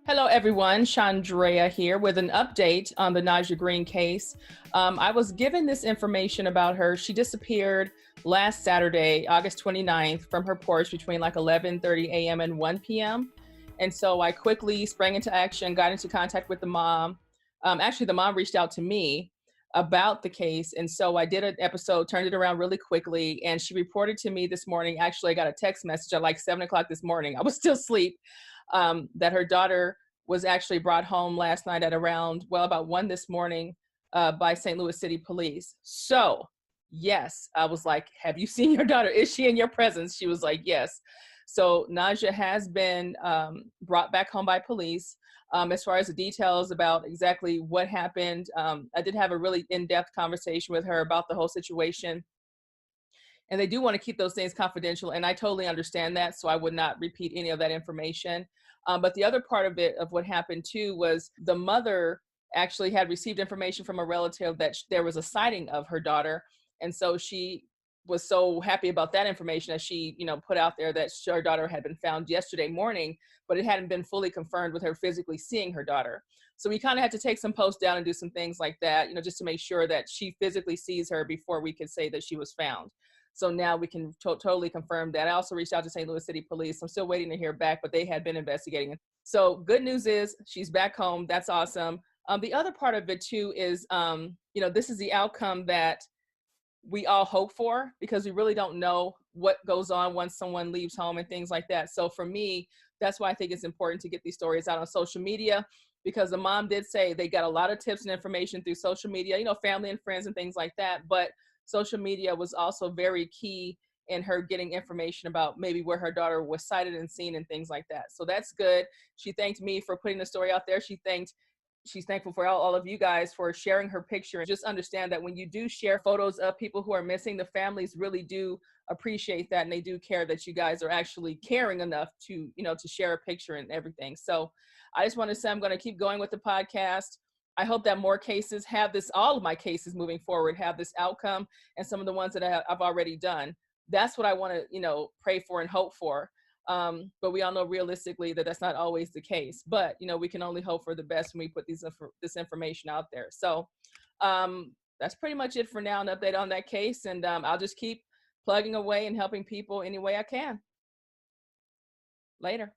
Hello, everyone. Chandrea here with an update on the Nasjah Green case. I was given this information about her. She disappeared last Saturday, August 29th, from her porch between like 11:30 a.m. and 1 p.m. And so I quickly sprang into action, got into contact with the mom. Actually, the mom reached out to me about the case. And so I did an episode, turned it around really quickly. And she reported to me this morning. Actually, I got a text message at like 7 o'clock this morning. I was still asleep. That her daughter was actually brought home last night at around, well, about 1 this morning by St. Louis City Police. So, yes, I was like, have you seen your daughter? Is she in your presence? She was like, yes. So Nasjah has been brought back home by police. As far as the details about exactly what happened, I did have a really in-depth conversation with her about the whole situation. And they do want to keep those things confidential, and I totally understand that, so I would not repeat any of that information. But the other part of it, of what happened too, was the mother actually had received information from a relative that there was a sighting of her daughter, and so she was so happy about that information that she, put out there that her daughter had been found yesterday morning, but it hadn't been fully confirmed with her physically seeing her daughter. So we kind of had to take some posts down and do some things like that, just to make sure that she physically sees her before we could say that she was found. So now we can totally confirm that. I also reached out to St. Louis City Police. I'm still waiting to hear back, but they had been investigating it. So good news is she's back home. That's awesome. The other part of it too is, this is the outcome that we all hope for, because we really don't know what goes on once someone leaves home and things like that. So for me, that's why I think it's important to get these stories out on social media, because the mom did say they got a lot of tips and information through social media, family and friends and things like that. But social media was also very key in her getting information about maybe where her daughter was sighted and seen and things like that. So that's good. She thanked me for putting the story out there. She's thankful for all of you guys for sharing her picture. And just understand that when you do share photos of people who are missing, the families really do appreciate that, and they do care that you guys are actually caring enough to, to share a picture and everything. So I just want to say I'm going to keep going with the podcast. I hope that more cases have this, all of my cases moving forward have this outcome, and some of the ones that I've already done. That's what I want to, pray for and hope for. But we all know realistically that that's not always the case. But, we can only hope for the best when we put this information out there. So that's pretty much it for now, an update on that case. And I'll just keep plugging away and helping people any way I can. Later.